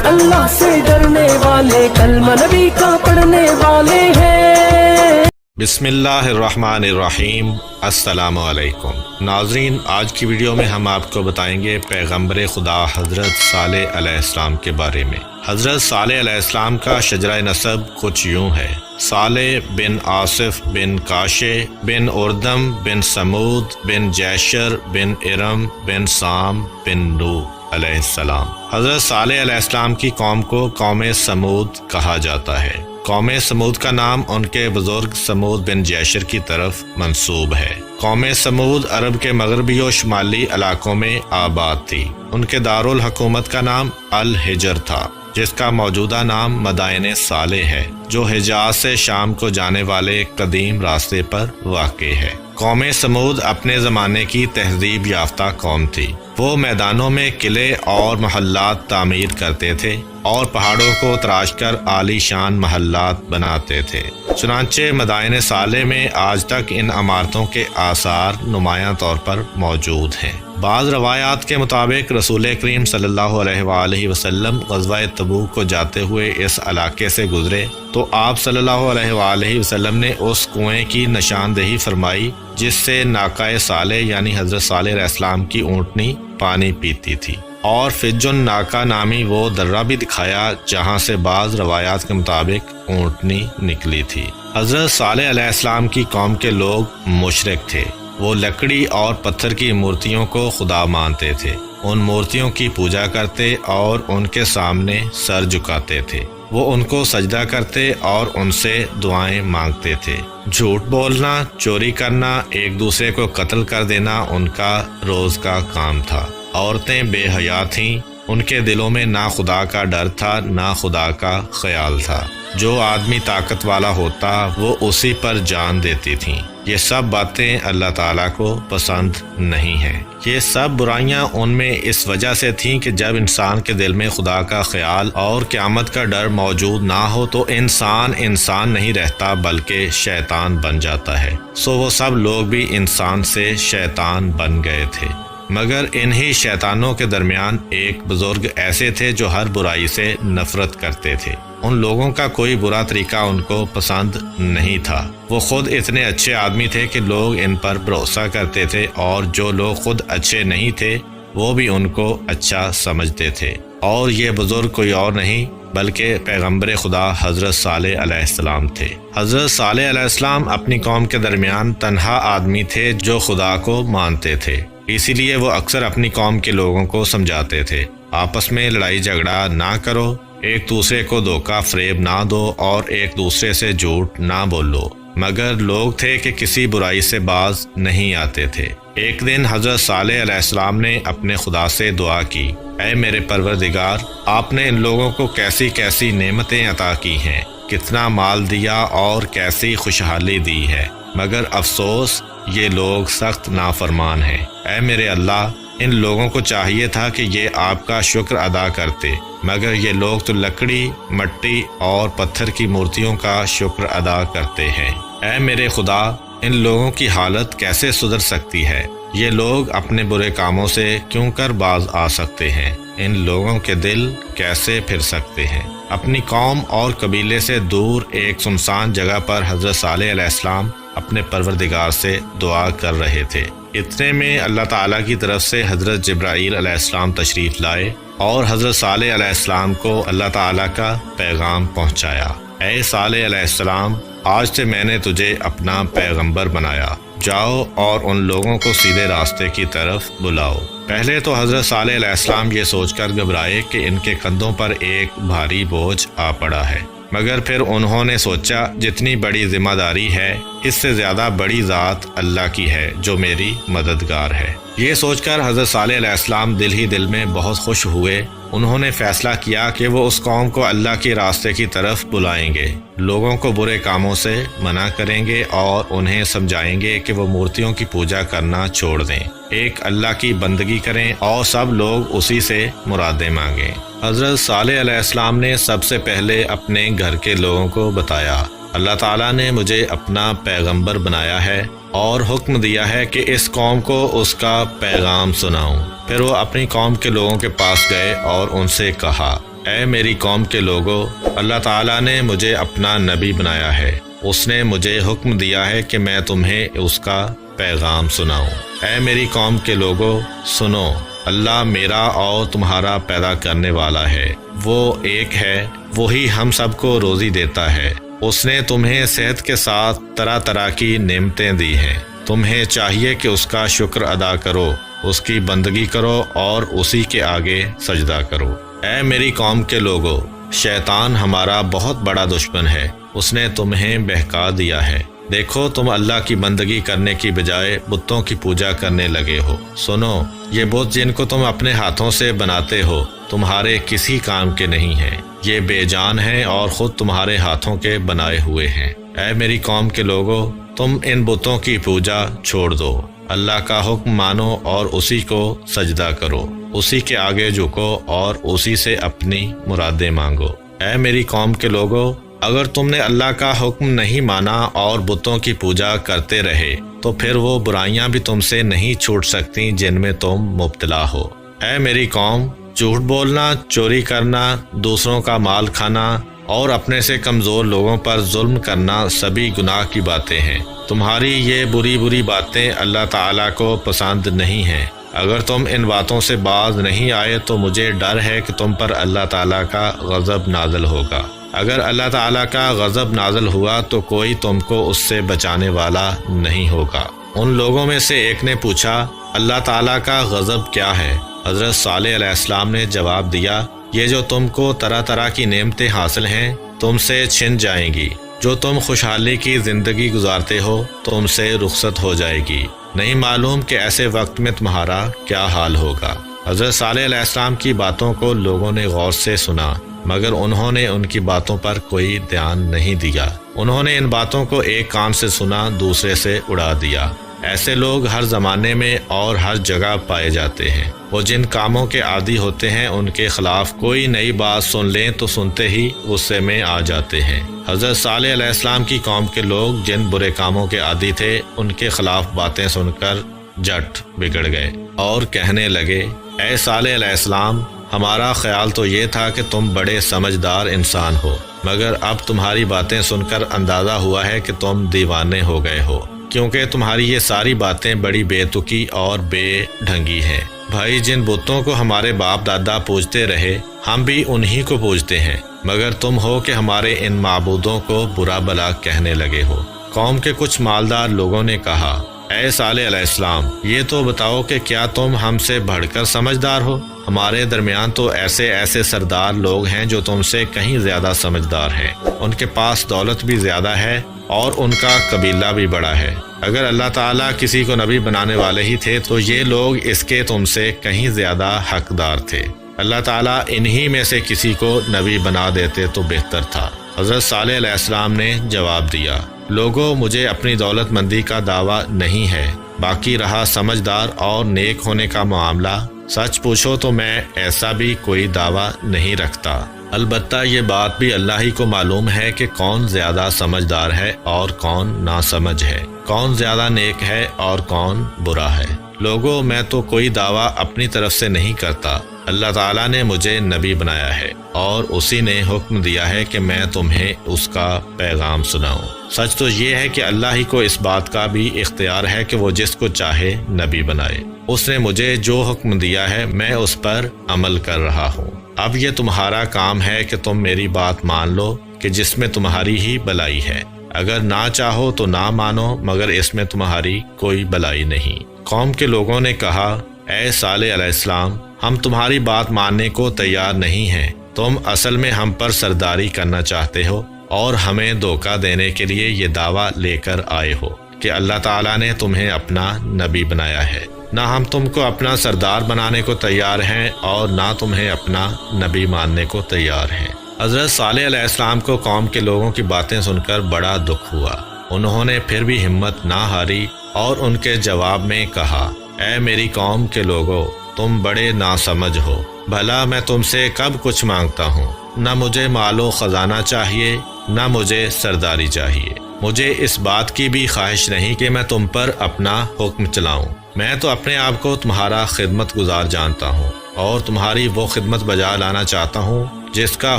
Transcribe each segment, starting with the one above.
اللہ سے ڈرنے والے، کلمہ نبی کا پڑھنے والے ہیں۔ بسم اللہ الرحمن الرحیم۔ السلام علیکم ناظرین، آج کی ویڈیو میں ہم آپ کو بتائیں گے پیغمبر خدا حضرت صالح علیہ السلام کے بارے میں۔ حضرت صالح علیہ السلام کا شجرہ نسب کچھ یوں ہے: صالح بن آصف بن کاشے بن اردم بن سمود بن جیشر بن ارم بن سام بن نوح علیہ السلام۔ حضرت صالح علیہ السلام کی قوم کو قوم سمود کہا جاتا ہے۔ قوم سمود کا نام ان کے بزرگ سمود بن جیشر کی طرف منسوب ہے۔ قوم سمود عرب کے مغربی و شمالی علاقوں میں آباد تھی۔ ان کے دارالحکومت کا نام الحجر تھا، جس کا موجودہ نام مدائن صالح ہے، جو حجاز سے شام کو جانے والے قدیم راستے پر واقع ہے۔ قوم سمود اپنے زمانے کی تہذیب یافتہ قوم تھی۔ وہ میدانوں میں قلعے اور محلات تعمیر کرتے تھے اور پہاڑوں کو تراش کر عالی شان محلات بناتے تھے۔ چنانچہ مدائن صالح میں آج تک ان عمارتوں کے آثار نمایاں طور پر موجود ہیں۔ بعض روایات کے مطابق رسول کریم صلی اللہ علیہ وآلہ وسلم غزوہ تبوک کو جاتے ہوئے اس علاقے سے گزرے تو آپ صلی اللہ علیہ وآلہ وسلم نے اس کنویں کی نشاندہی فرمائی جس سے ناقہ صالح یعنی حضرت صالح علیہ السلام کی اونٹنی پانی پیتی تھی، اور فجن ناقہ نامی وہ درہ بھی دکھایا جہاں سے بعض روایات کے مطابق اونٹنی نکلی تھی۔ حضرت صالح علیہ السلام کی قوم کے لوگ مشرک تھے۔ وہ لکڑی اور پتھر کی مورتیوں کو خدا مانتے تھے، ان مورتیوں کی پوجا کرتے اور ان کے سامنے سر جھکاتے تھے۔ وہ ان کو سجدہ کرتے اور ان سے دعائیں مانگتے تھے۔ جھوٹ بولنا، چوری کرنا، ایک دوسرے کو قتل کر دینا ان کا روز کا کام تھا۔ عورتیں بے حیا تھیں، ان کے دلوں میں نہ خدا کا ڈر تھا نہ خدا کا خیال تھا۔ جو آدمی طاقت والا ہوتا وہ اسی پر جان دیتی تھیں۔ یہ سب باتیں اللہ تعالیٰ کو پسند نہیں ہیں۔ یہ سب برائیاں ان میں اس وجہ سے تھیں کہ جب انسان کے دل میں خدا کا خیال اور قیامت کا ڈر موجود نہ ہو تو انسان نہیں رہتا بلکہ شیطان بن جاتا ہے۔ سو وہ سب لوگ بھی انسان سے شیطان بن گئے تھے۔ مگر انہی شیطانوں کے درمیان ایک بزرگ ایسے تھے جو ہر برائی سے نفرت کرتے تھے۔ ان لوگوں کا کوئی برا طریقہ ان کو پسند نہیں تھا۔ وہ خود اتنے اچھے آدمی تھے کہ لوگ ان پر بھروسہ کرتے تھے، اور جو لوگ خود اچھے نہیں تھے وہ بھی ان کو اچھا سمجھتے تھے۔ اور یہ بزرگ کوئی اور نہیں بلکہ پیغمبر خدا حضرت صالح علیہ السلام تھے۔ حضرت صالح علیہ السلام اپنی قوم کے درمیان تنہا آدمی تھے جو خدا کو مانتے تھے، اسی لیے وہ اکثر اپنی قوم کے لوگوں کو سمجھاتے تھے، آپس میں لڑائی جھگڑا نہ کرو، ایک دوسرے کو دھوکہ فریب نہ دو اور ایک دوسرے سے جھوٹ نہ بولو۔ مگر لوگ تھے کہ کسی برائی سے باز نہیں آتے تھے۔ ایک دن حضرت صالح علیہ السلام نے اپنے خدا سے دعا کی: اے میرے پروردگار، آپ نے ان لوگوں کو کیسی کیسی نعمتیں عطا کی ہیں، کتنا مال دیا اور کیسی خوشحالی دی ہے، مگر افسوس یہ لوگ سخت نافرمان ہیں۔ اے میرے اللہ، ان لوگوں کو چاہیے تھا کہ یہ آپ کا شکر ادا کرتے، مگر یہ لوگ تو لکڑی، مٹی اور پتھر کی مورتیوں کا شکر ادا کرتے ہیں۔ اے میرے خدا، ان لوگوں کی حالت کیسے سدھر سکتی ہے؟ یہ لوگ اپنے برے کاموں سے کیوں کر باز آ سکتے ہیں؟ ان لوگوں کے دل کیسے پھر سکتے ہیں؟ اپنی قوم اور قبیلے سے دور ایک سنسان جگہ پر حضرت صالح علیہ السلام اپنے پروردگار سے دعا کر رہے تھے۔ اتنے میں اللہ تعالیٰ کی طرف سے حضرت جبرائیل علیہ السلام تشریف لائے اور حضرت صالح علیہ السلام کو اللہ تعالیٰ کا پیغام پہنچایا: اے صالح علیہ السلام، آج سے میں نے تجھے اپنا پیغمبر بنایا، جاؤ اور ان لوگوں کو سیدھے راستے کی طرف بلاؤ۔ پہلے تو حضرت صالح علیہ السلام یہ سوچ کر گھبرائے کہ ان کے کندھوں پر ایک بھاری بوجھ آ پڑا ہے، مگر پھر انہوں نے سوچا جتنی بڑی ذمہ داری ہے اس سے زیادہ بڑی ذات اللہ کی ہے جو میری مددگار ہے۔ یہ سوچ کر حضرت صالح علیہ السلام دل ہی دل میں بہت خوش ہوئے۔ انہوں نے فیصلہ کیا کہ وہ اس قوم کو اللہ کے راستے کی طرف بلائیں گے، لوگوں کو برے کاموں سے منع کریں گے اور انہیں سمجھائیں گے کہ وہ مورتیوں کی پوجا کرنا چھوڑ دیں، ایک اللہ کی بندگی کریں اور سب لوگ اسی سے مرادیں مانگیں۔ حضرت صالح علیہ السلام نے سب سے پہلے اپنے گھر کے لوگوں کو بتایا: اللہ تعالیٰ نے مجھے اپنا پیغمبر بنایا ہے اور حکم دیا ہے کہ اس قوم کو اس کا پیغام سناؤں۔ پھر وہ اپنی قوم کے لوگوں کے پاس گئے اور ان سے کہا: اے میری قوم کے لوگو، اللہ تعالیٰ نے مجھے اپنا نبی بنایا ہے۔ اس نے مجھے حکم دیا ہے کہ میں تمہیں اس کا پیغام سناؤں۔ اے میری قوم کے لوگو، سنو، اللہ میرا اور تمہارا پیدا کرنے والا ہے، وہ ایک ہے، وہی ہم سب کو روزی دیتا ہے۔ اس نے تمہیں صحت کے ساتھ طرح طرح کی نعمتیں دی ہیں، تمہیں چاہیے کہ اس کا شکر ادا کرو، اس کی بندگی کرو اور اسی کے آگے سجدہ کرو۔ اے میری قوم کے لوگو، شیطان ہمارا بہت بڑا دشمن ہے، اس نے تمہیں بہکا دیا ہے۔ دیکھو، تم اللہ کی بندگی کرنے کی بجائے بتوں کی پوجا کرنے لگے ہو۔ سنو، یہ بت جن کو تم اپنے ہاتھوں سے بناتے ہو تمہارے کسی کام کے نہیں ہیں، یہ بے جان ہیں اور خود تمہارے ہاتھوں کے بنائے ہوئے ہیں۔ اے میری قوم کے لوگو، تم ان بتوں کی پوجا چھوڑ دو، اللہ کا حکم مانو اور اسی کو سجدہ کرو، اسی کے آگے جھکو اور اسی سے اپنی مرادیں مانگو۔ اے میری قوم کے لوگو، اگر تم نے اللہ کا حکم نہیں مانا اور بتوں کی پوجا کرتے رہے تو پھر وہ برائیاں بھی تم سے نہیں چھوٹ سکتی جن میں تم مبتلا ہو۔ اے میری قوم، جھوٹ بولنا، چوری کرنا، دوسروں کا مال کھانا اور اپنے سے کمزور لوگوں پر ظلم کرنا سبھی گناہ کی باتیں ہیں۔ تمہاری یہ بری بری باتیں اللہ تعالیٰ کو پسند نہیں ہیں۔ اگر تم ان باتوں سے باز نہیں آئے تو مجھے ڈر ہے کہ تم پر اللہ تعالیٰ کا غضب نازل ہوگا۔ اگر اللہ تعالیٰ کا غضب نازل ہوا تو کوئی تم کو اس سے بچانے والا نہیں ہوگا۔ ان لوگوں میں سے ایک نے پوچھا، اللہ تعالیٰ کا غضب کیا ہے؟ حضرت صالح علیہ السلام نے جواب دیا، یہ جو تم کو طرح طرح کی نعمتیں حاصل ہیں تم سے چھن جائیں گی، جو تم خوشحالی کی زندگی گزارتے ہو تم سے رخصت ہو جائے گی، نہیں معلوم کہ ایسے وقت میں تمہارا کیا حال ہوگا۔ حضرت صالح علیہ السلام کی باتوں کو لوگوں نے غور سے سنا، مگر انہوں نے ان کی باتوں پر کوئی دھیان نہیں دیا۔ انہوں نے ان باتوں کو ایک کان سے سنا، دوسرے سے اڑا دیا۔ ایسے لوگ ہر زمانے میں اور ہر جگہ پائے جاتے ہیں۔ وہ جن کاموں کے عادی ہوتے ہیں ان کے خلاف کوئی نئی بات سن لیں تو سنتے ہی غصے میں آ جاتے ہیں۔ حضرت صالح علیہ السلام کی قوم کے لوگ جن برے کاموں کے عادی تھے ان کے خلاف باتیں سن کر جٹ بگڑ گئے اور کہنے لگے، اے صالح علیہ السلام، ہمارا خیال تو یہ تھا کہ تم بڑے سمجھدار انسان ہو، مگر اب تمہاری باتیں سن کر اندازہ ہوا ہے کہ تم دیوانے ہو گئے ہو، کیونکہ تمہاری یہ ساری باتیں بڑی بے تکی اور بے ڈھنگی ہیں۔ بھائی، جن بتوں کو ہمارے باپ دادا پوجتے رہے ہم بھی انہی کو پوجتے ہیں، مگر تم ہو کہ ہمارے ان معبودوں کو برا بھلا کہنے لگے ہو۔ قوم کے کچھ مالدار لوگوں نے کہا، اے صالح علیہ السلام، یہ تو بتاؤ کہ کیا تم ہم سے بڑھ کر سمجھدار ہو؟ ہمارے درمیان تو ایسے سردار لوگ ہیں جو تم سے کہیں زیادہ سمجھدار ہیں، ان کے پاس دولت بھی زیادہ ہے اور ان کا قبیلہ بھی بڑا ہے۔ اگر اللہ تعالیٰ کسی کو نبی بنانے والے ہی تھے تو یہ لوگ اس کے تم سے کہیں زیادہ حقدار تھے۔ اللہ تعالیٰ انہی میں سے کسی کو نبی بنا دیتے تو بہتر تھا۔ حضرت صالح علیہ السلام نے جواب دیا، لوگوں، مجھے اپنی دولت مندی کا دعویٰ نہیں ہے، باقی رہا سمجھدار اور نیک ہونے کا معاملہ، سچ پوچھو تو میں ایسا بھی کوئی دعویٰ نہیں رکھتا۔ البتہ یہ بات بھی اللہ ہی کو معلوم ہے کہ کون زیادہ سمجھدار ہے اور کون ناسمجھ ہے، کون زیادہ نیک ہے اور کون برا ہے۔ لوگوں، میں تو کوئی دعویٰ اپنی طرف سے نہیں کرتا، اللہ تعالیٰ نے مجھے نبی بنایا ہے اور اسی نے حکم دیا ہے کہ میں تمہیں اس کا پیغام سناؤں۔ سچ تو یہ ہے کہ اللہ ہی کو اس بات کا بھی اختیار ہے کہ وہ جس کو چاہے نبی بنائے۔ اس نے مجھے جو حکم دیا ہے میں اس پر عمل کر رہا ہوں۔ اب یہ تمہارا کام ہے کہ تم میری بات مان لو کہ جس میں تمہاری ہی بلائی ہے، اگر نہ چاہو تو نہ مانو، مگر اس میں تمہاری کوئی بلائی نہیں۔ قوم کے لوگوں نے کہا، اے صالح علیہ السلام، ہم تمہاری بات ماننے کو تیار نہیں ہیں، تم اصل میں ہم پر سرداری کرنا چاہتے ہو اور ہمیں دھوکہ دینے کے لیے یہ دعویٰ لے کر آئے ہو کہ اللہ تعالیٰ نے تمہیں اپنا نبی بنایا ہے۔ نہ ہم تم کو اپنا سردار بنانے کو تیار ہیں اور نہ تمہیں اپنا نبی ماننے کو تیار ہیں۔ حضرت صالح علیہ السلام کو قوم کے لوگوں کی باتیں سن کر بڑا دکھ ہوا۔ انہوں نے پھر بھی ہمت نہ ہاری اور ان کے جواب میں کہا، اے میری قوم کے لوگوں، تم بڑے ناسمجھ ہو، بھلا میں تم سے کب کچھ مانگتا ہوں؟ نہ مجھے مال و خزانہ چاہیے، نہ مجھے سرداری چاہیے، مجھے اس بات کی بھی خواہش نہیں کہ میں تم پر اپنا حکم چلاؤں۔ میں تو اپنے آپ کو تمہارا خدمت گزار جانتا ہوں اور تمہاری وہ خدمت بجا لانا چاہتا ہوں جس کا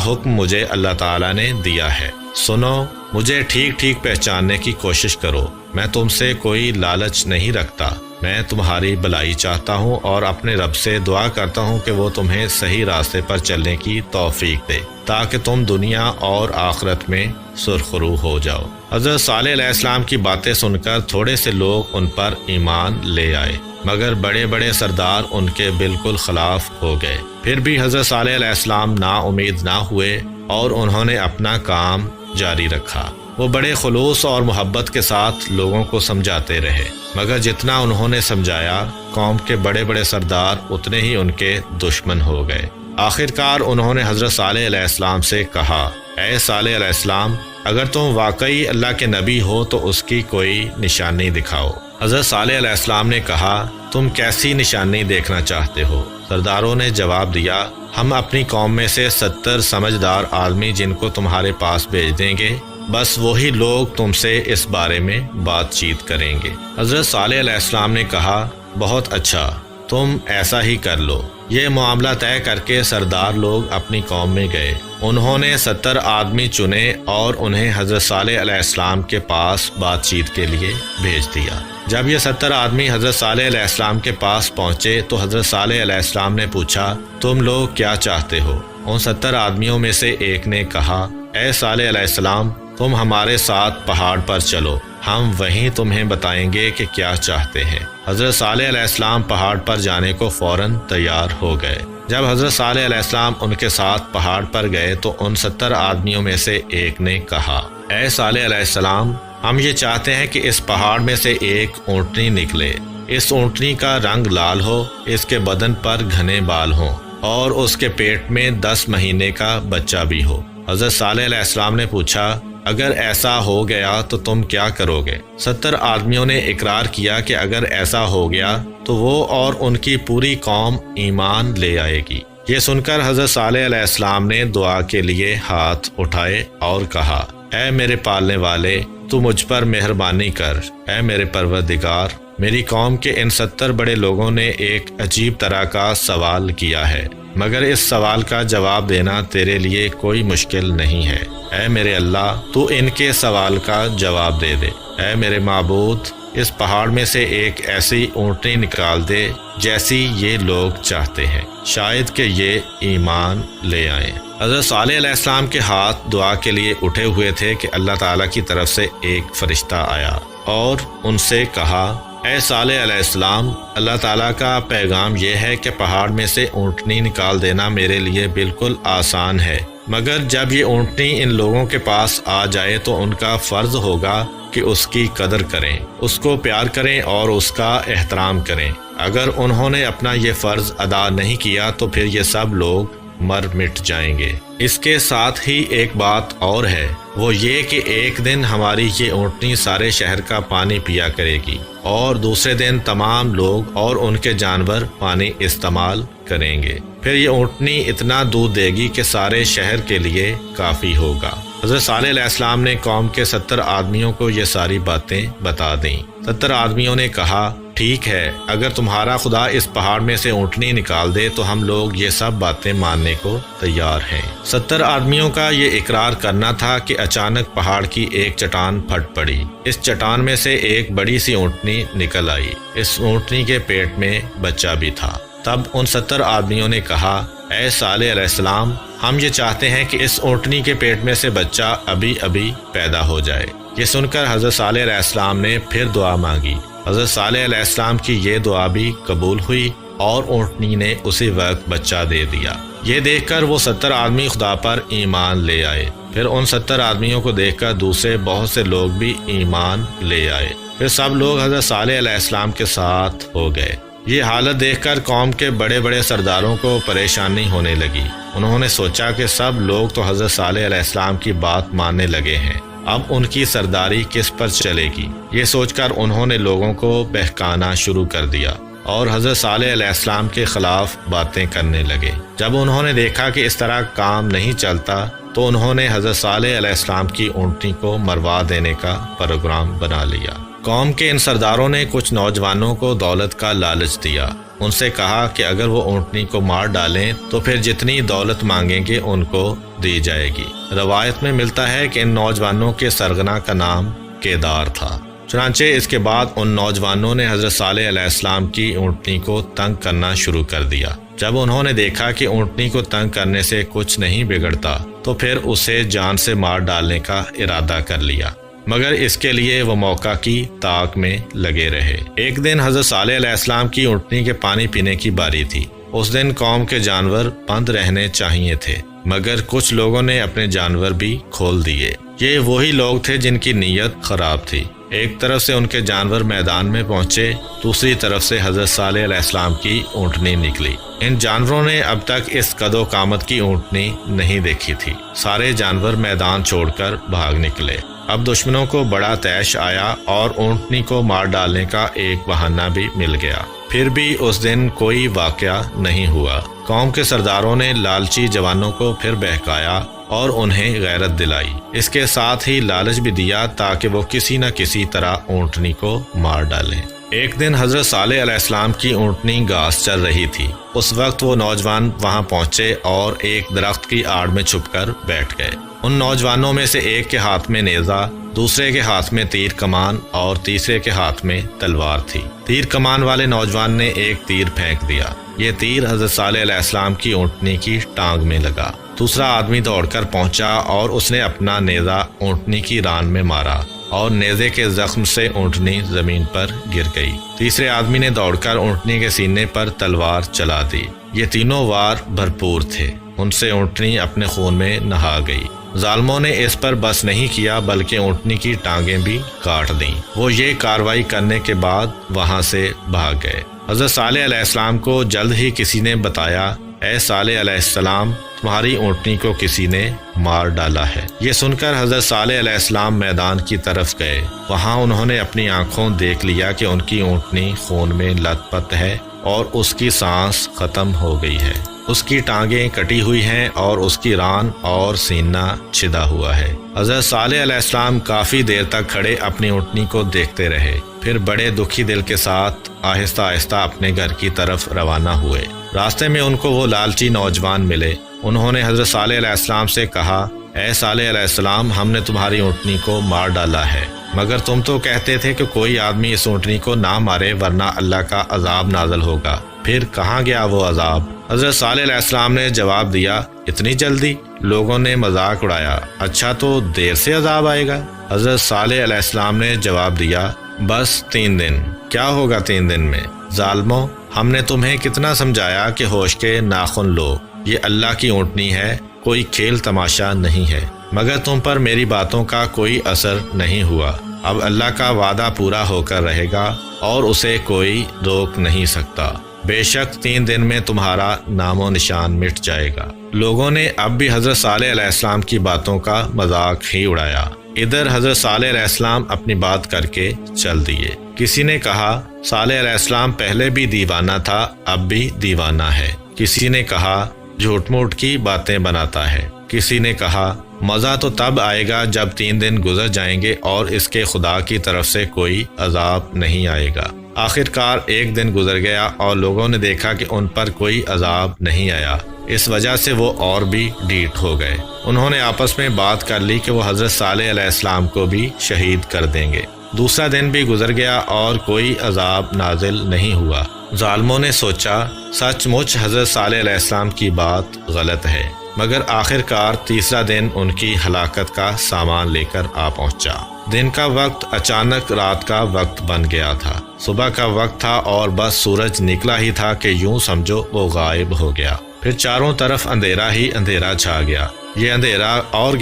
حکم مجھے اللہ تعالیٰ نے دیا ہے۔ سنو، مجھے ٹھیک ٹھیک پہچاننے کی کوشش کرو۔ میں تم سے کوئی لالچ نہیں رکھتا، میں تمہاری بھلائی چاہتا ہوں اور اپنے رب سے دعا کرتا ہوں کہ وہ تمہیں صحیح راستے پر چلنے کی توفیق دے تاکہ تم دنیا اور آخرت میں سرخرو ہو جاؤ۔ حضرت صالح علیہ السلام کی باتیں سن کر تھوڑے سے لوگ ان پر ایمان لے آئے، مگر بڑے بڑے سردار ان کے بالکل خلاف ہو گئے۔ پھر بھی حضرت صالح علیہ السلام نا امید نہ ہوئے اور انہوں نے اپنا کام جاری رکھا۔ وہ بڑے خلوص اور محبت کے ساتھ لوگوں کو سمجھاتے رہے، مگر جتنا انہوں نے سمجھایا قوم کے بڑے بڑے سردار اتنے ہی ان کے دشمن ہو گئے۔ آخرکار انہوں نے حضرت صالح علیہ السلام سے کہا، اے صالح علیہ السلام، اگر تم واقعی اللہ کے نبی ہو تو اس کی کوئی نشانی دکھاؤ۔ حضرت صالح علیہ السلام نے کہا، تم کیسی نشانی دیکھنا چاہتے ہو؟ سرداروں نے جواب دیا، ہم اپنی قوم میں سے 70 سمجھدار آدمی جن کو تمہارے پاس بھیج دیں گے، بس وہی لوگ تم سے اس بارے میں بات چیت کریں گے۔ حضرت صالح علیہ السلام نے کہا، بہت اچھا، تم ایسا ہی کر لو۔ یہ معاملہ طے کر کے سردار لوگ اپنی قوم میں گئے۔ انہوں نے 70 آدمی چنے اور انہیں حضرت صالح علیہ السلام کے پاس بات چیت کے لیے بھیج دیا۔ جب یہ 70 آدمی حضرت صالح علیہ السلام کے پاس پہنچے تو حضرت صالح علیہ السلام نے پوچھا، تم لوگ کیا چاہتے ہو؟ ان 70 آدمیوں میں سے ایک نے کہا، اے صالح علیہ السلام، تم ہمارے ساتھ پہاڑ پر چلو، ہم وہیں تمہیں بتائیں گے کہ کیا چاہتے ہیں۔ حضرت صالح علیہ السلام پہاڑ پر جانے کو فوراً تیار ہو گئے۔ جب حضرت صالح علیہ السلام ان کے ساتھ پہاڑ پر گئے تو ان 70 آدمیوں میں سے ایک نے کہا، اے صالح علیہ السلام، ہم یہ چاہتے ہیں کہ اس پہاڑ میں سے ایک اونٹنی نکلے، اس اونٹنی کا رنگ لال ہو، اس کے بدن پر گھنے بال ہوں اور اس کے پیٹ میں 10 مہینے کا بچہ بھی ہو۔ حضرت صالح علیہ السلام نے پوچھا، اگر ایسا ہو گیا تو تم کیا کرو گے؟ 70 آدمیوں نے اقرار کیا کہ اگر ایسا ہو گیا تو وہ اور ان کی پوری قوم ایمان لے آئے گی۔ یہ سن کر حضرت صالح علیہ السلام نے دعا کے لیے ہاتھ اٹھائے اور کہا، اے میرے پالنے والے، تو مجھ پر مہربانی کر۔ اے میرے پروردگار، میری قوم کے ان 70 بڑے لوگوں نے ایک عجیب طرح کا سوال کیا ہے، مگر اس سوال کا جواب دینا تیرے لیے کوئی مشکل نہیں ہے۔ اے میرے اللہ، تو ان کے سوال کا جواب دے دے۔ اے میرے معبود، اس پہاڑ میں سے ایک ایسی اونٹنی نکال دے جیسی یہ لوگ چاہتے ہیں، شاید کہ یہ ایمان لے آئیں۔ حضرت صالح علیہ السلام کے ہاتھ دعا کے لیے اٹھے ہوئے تھے کہ اللہ تعالیٰ کی طرف سے ایک فرشتہ آیا اور ان سے کہا، اے صالح علیہ السلام، اللہ تعالیٰ کا پیغام یہ ہے کہ پہاڑ میں سے اونٹنی نکال دینا میرے لیے بالکل آسان ہے، مگر جب یہ اونٹنی ان لوگوں کے پاس آ جائے تو ان کا فرض ہوگا کہ اس کی قدر کریں، اس کو پیار کریں اور اس کا احترام کریں۔ اگر انہوں نے اپنا یہ فرض ادا نہیں کیا تو پھر یہ سب لوگ مر مٹ جائیں گے۔ اس کے ساتھ ہی ایک بات اور ہے، وہ یہ کہ ایک دن ہماری یہ اونٹنی سارے شہر کا پانی پیا کرے گی اور دوسرے دن تمام لوگ اور ان کے جانور پانی استعمال کریں گے، پھر یہ اونٹنی اتنا دودھ دے گی کہ سارے شہر کے لیے کافی ہوگا۔ حضرت صالح علیہ السلام نے قوم کے 70 آدمیوں کو یہ ساری باتیں بتا دیں۔ 70 آدمیوں نے کہا، ٹھیک ہے، اگر تمہارا خدا اس پہاڑ میں سے اونٹنی نکال دے تو ہم لوگ یہ سب باتیں ماننے کو تیار ہیں۔ 70 آدمیوں کا یہ اقرار کرنا تھا کہ اچانک پہاڑ کی ایک چٹان پھٹ پڑی۔ اس چٹان میں سے ایک بڑی سی اونٹنی نکل آئی۔ اس اونٹنی کے پیٹ میں بچہ بھی تھا۔ تب ان 70 آدمیوں نے کہا، اے صالح علیہ السلام، ہم یہ چاہتے ہیں کہ اس اونٹنی کے پیٹ میں سے بچہ ابھی ابھی پیدا ہو جائے۔ یہ سن کر حضرت صالح علیہ السلام نے پھر دعا مانگی۔ حضرت صالح علیہ السلام کی یہ دعا بھی قبول ہوئی اور اونٹنی نے اسی وقت بچہ دے دیا۔ یہ دیکھ کر وہ 70 آدمی خدا پر ایمان لے آئے۔ پھر ان 70 آدمیوں کو دیکھ کر دوسرے بہت سے لوگ بھی ایمان لے آئے۔ پھر سب لوگ حضرت صالح علیہ السلام کے ساتھ ہو گئے۔ یہ حالت دیکھ کر قوم کے بڑے بڑے سرداروں کو پریشانی ہونے لگی۔ انہوں نے سوچا کہ سب لوگ تو حضرت صالح علیہ السلام کی بات ماننے لگے ہیں، اب ان کی سرداری کس پر چلے گی؟ یہ سوچ کر انہوں نے لوگوں کو بہکانا شروع کر دیا اور حضرت صالح علیہ السلام کے خلاف باتیں کرنے لگے۔ جب انہوں نے دیکھا کہ اس طرح کام نہیں چلتا تو انہوں نے حضرت صالح علیہ السلام کی اونٹنی کو مروا دینے کا پروگرام بنا لیا۔ قوم کے ان سرداروں نے کچھ نوجوانوں کو دولت کا لالچ دیا ان سے کہا کہ اگر وہ اونٹنی کو مار ڈالیں تو پھر جتنی دولت مانگیں گے ان کو دی جائے گی۔ روایت میں ملتا ہے کہ ان نوجوانوں کے سرغنہ کا نام کیدار تھا۔ چنانچہ اس کے بعد ان نوجوانوں نے حضرت صالح علیہ السلام کی اونٹنی کو تنگ کرنا شروع کر دیا۔ جب انہوں نے دیکھا کہ اونٹنی کو تنگ کرنے سے کچھ نہیں بگڑتا تو پھر اسے جان سے مار ڈالنے کا ارادہ کر لیا، مگر اس کے لیے وہ موقع کی تاک میں لگے رہے۔ ایک دن حضرت صالح علیہ السلام کی اونٹنی کے پانی پینے کی باری تھی۔ اس دن قوم کے جانور بند رہنے چاہیے تھے، مگر کچھ لوگوں نے اپنے جانور بھی کھول دیے۔ یہ وہی لوگ تھے جن کی نیت خراب تھی۔ ایک طرف سے ان کے جانور میدان میں پہنچے، دوسری طرف سے حضرت صالح علیہ السلام کی اونٹنی نکلی۔ ان جانوروں نے اب تک اس قد و قامت کی اونٹنی نہیں دیکھی تھی۔ سارے جانور میدان چھوڑ کر بھاگ نکلے۔ اب دشمنوں کو بڑا طیش آیا اور اونٹنی کو مار ڈالنے کا ایک بہانہ بھی مل گیا۔ پھر بھی اس دن کوئی واقعہ نہیں ہوا۔ قوم کے سرداروں نے لالچی جوانوں کو پھر بہکایا اور انہیں غیرت دلائی۔ اس کے ساتھ ہی لالچ بھی دیا تاکہ وہ کسی نہ کسی طرح اونٹنی کو مار ڈالیں۔ ایک دن حضرت صالح علیہ السلام کی اونٹنی گھاس چر رہی تھی۔ اس وقت وہ نوجوان وہاں پہنچے اور ایک درخت کی آڑ میں چھپ کر بیٹھ گئے۔ ان نوجوانوں میں سے ایک کے ہاتھ میں نیزہ، دوسرے کے ہاتھ میں تیر کمان اور تیسرے کے ہاتھ میں تلوار تھی۔ تیر کمان والے نوجوان نے ایک تیر پھینک دیا۔ یہ تیر حضرت صالح علیہ السلام کی اونٹنی کی ٹانگ میں لگا۔ دوسرا آدمی دوڑ کر پہنچا اور اس نے اپنا نیزہ اونٹنی کی ران میں مارا اور نیزے کے زخم سے اونٹنی زمین پر گر گئی۔ تیسرے آدمی نے دوڑ کر اونٹنی کے سینے پر تلوار چلا دی۔ یہ تینوں وار بھرپور تھے۔ ان سے اونٹنی اپنے خون میں نہا گئی۔ ظالموں نے اس پر بس نہیں کیا بلکہ اونٹنی کی ٹانگیں بھی کاٹ دیں۔ وہ یہ کارروائی کرنے کے بعد وہاں سے بھاگ گئے۔ حضرت صالح علیہ السلام کو جلد ہی کسی نے بتایا، اے صالح علیہ السلام، تمہاری اونٹنی کو کسی نے مار ڈالا ہے۔ یہ سن کر حضرت صالح علیہ السلام میدان کی طرف گئے۔ وہاں انہوں نے اپنی آنکھوں دیکھ لیا کہ ان کی اونٹنی خون میں لت پت ہے اور اس کی سانس ختم ہو گئی ہے۔ اس کی ٹانگیں کٹی ہوئی ہیں اور اس کی ران اور سینہ چھدا ہوا ہے۔ حضرت صالح علیہ السلام کافی دیر تک کھڑے اپنی اونٹنی کو دیکھتے رہے، پھر بڑے دکھی دل کے ساتھ آہستہ آہستہ اپنے گھر کی طرف روانہ ہوئے۔ راستے میں ان کو وہ لالچی نوجوان ملے۔ انہوں نے حضرت صالح علیہ السلام سے کہا، اے صالح علیہ السلام، ہم نے تمہاری اونٹنی کو مار ڈالا ہے، مگر تم تو کہتے تھے کہ کوئی آدمی اس اونٹنی کو نہ مارے ورنہ اللہ کا عذاب نازل ہوگا۔ پھر کہاں گیا وہ عذاب؟ حضرت صالح علیہ السلام نے جواب دیا، اتنی جلدی؟ لوگوں نے مذاق اڑایا، اچھا تو دیر سے عذاب آئے گا؟ حضرت صالح علیہ السلام نے جواب دیا، بس 3 دن۔ کیا ہوگا 3 دن میں؟ ظالموں، ہم نے تمہیں کتنا سمجھایا کہ ہوش کے ناخن لو، یہ اللہ کی اونٹنی ہے، کوئی کھیل تماشا نہیں ہے، مگر تم پر میری باتوں کا کوئی اثر نہیں ہوا۔ اب اللہ کا وعدہ پورا ہو کر رہے گا اور اسے کوئی روک نہیں سکتا۔ بے شک 3 دن میں تمہارا نام و نشان مٹ جائے گا۔ لوگوں نے اب بھی حضرت صالح علیہ السلام کی باتوں کا مذاق ہی اڑایا۔ ادھر حضرت صالح علیہ السلام اپنی بات کر کے چل دیے۔ کسی نے کہا، صالح علیہ السلام پہلے بھی دیوانہ تھا، اب بھی دیوانہ ہے۔ کسی نے کہا، جھوٹ موٹ کی باتیں بناتا ہے۔ کسی نے کہا، مزہ تو تب آئے گا جب 3 دن گزر جائیں گے اور اس کے خدا کی طرف سے کوئی عذاب نہیں آئے گا۔ آخرکار ایک دن گزر گیا اور لوگوں نے دیکھا کہ ان پر کوئی عذاب نہیں آیا۔ اس وجہ سے وہ اور بھی ڈھیٹ ہو گئے۔ انہوں نے آپس میں بات کر لی کہ وہ حضرت صالح علیہ السلام کو بھی شہید کر دیں گے۔ دوسرا دن بھی گزر گیا اور کوئی عذاب نازل نہیں ہوا۔ ظالموں نے سوچا، سچ مچ حضرت صالح علیہ السلام کی بات غلط ہے، مگر آخرکار تیسرا دن ان کی ہلاکت کا سامان لے کر آ پہنچا۔ دن کا وقت اچانک رات کا وقت بن گیا تھا۔ صبح کا وقت تھا اور بس سورج نکلا ہی تھا کہ یوں سمجھو وہ غائب ہو گیا۔ پھر چاروں طرف اندھیرا ہی اندھیرا چھا گیا۔ یہ اندھیرا اور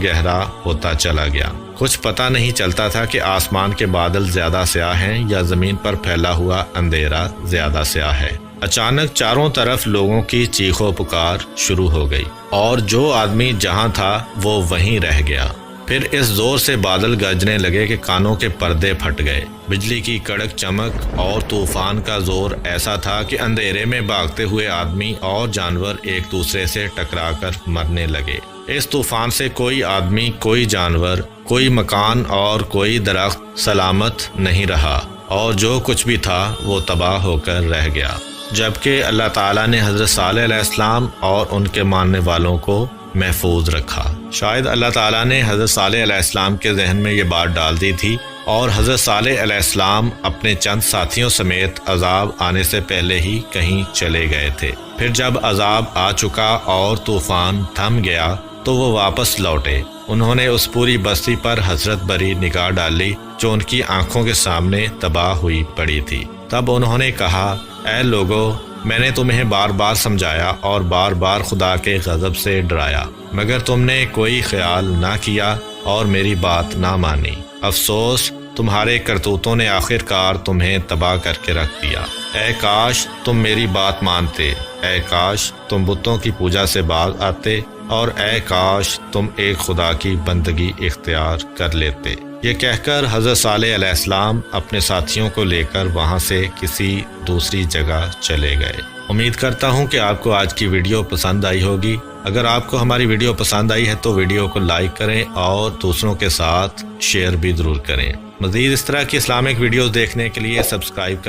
گہرا ہوتا چلا گیا۔ کچھ پتہ نہیں چلتا تھا کہ آسمان کے بادل زیادہ سیاہ ہیں یا زمین پر پھیلا ہوا اندھیرا زیادہ سیاہ ہے۔ اچانک چاروں طرف لوگوں کی چیخ و پکار شروع ہو گئی اور جو آدمی جہاں تھا وہ وہیں رہ گیا۔ پھر اس زور سے بادل گرجنے لگے کہ کانوں کے پردے پھٹ گئے۔ بجلی کی کڑک چمک اور طوفان کا زور ایسا تھا کہ اندھیرے میں بھاگتے ہوئے آدمی اور جانور ایک دوسرے سے ٹکرا کر مرنے لگے۔ اس طوفان سے کوئی آدمی، کوئی جانور، کوئی مکان اور کوئی درخت سلامت نہیں رہا اور جو کچھ بھی تھا وہ تباہ ہو کر رہ گیا، جبکہ اللہ تعالیٰ نے حضرت صالح علیہ السلام اور ان کے ماننے والوں کو محفوظ رکھا۔ شاید اللہ تعالیٰ نے حضرت صالح علیہ السلام کے ذہن میں یہ بات ڈال دی تھی، اور حضرت صالح علیہ السلام اپنے چند ساتھیوں سمیت عذاب آنے سے پہلے ہی کہیں چلے گئے تھے۔ پھر جب عذاب آ چکا اور طوفان تھم گیا تو وہ واپس لوٹے۔ انہوں نے اس پوری بستی پر حسرت بھری نگاہ ڈالی جو ان کی آنکھوں کے سامنے تباہ ہوئی پڑی تھی۔ تب انہوں نے کہا، اے لوگو، میں نے تمہیں بار بار سمجھایا اور بار بار خدا کے غضب سے ڈرایا، مگر تم نے کوئی خیال نہ کیا اور میری بات نہ مانی۔ افسوس، تمہارے کرتوتوں نے آخر کار تمہیں تباہ کر کے رکھ دیا۔ اے کاش تم میری بات مانتے، اے کاش تم بتوں کی پوجا سے باز آتے، اور اے کاش تم ایک خدا کی بندگی اختیار کر لیتے۔ یہ کہہ کر حضرت صالح علیہ السلام اپنے ساتھیوں کو لے کر وہاں سے کسی دوسری جگہ چلے گئے۔ امید کرتا ہوں کہ آپ کو آج کی ویڈیو پسند آئی ہوگی۔ اگر آپ کو ہماری ویڈیو پسند آئی ہے تو ویڈیو کو لائک کریں اور دوسروں کے ساتھ شیئر بھی ضرور کریں۔ مزید اس طرح کی اسلامک ویڈیوز دیکھنے کے لیے سبسکرائب کریں۔